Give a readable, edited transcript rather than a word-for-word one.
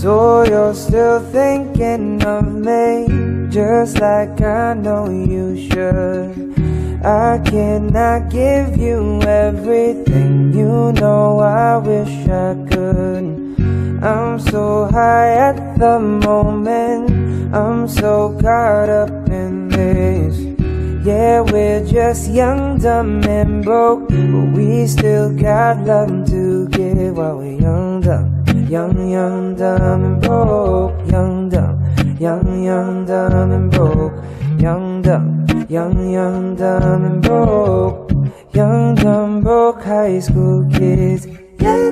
So you're still thinking of me, just like I know you should. I cannot give you everything, you know I wish I could. I'm so high at the moment, I'm so caught up in this. Yeah, we're just young, dumb and broke, but we still got love to give while we're young, dumb. Young, dumb and broke. Young, dumb and broke. Young, dumb and broke. Young, dumb, broke high school kids. Yeah,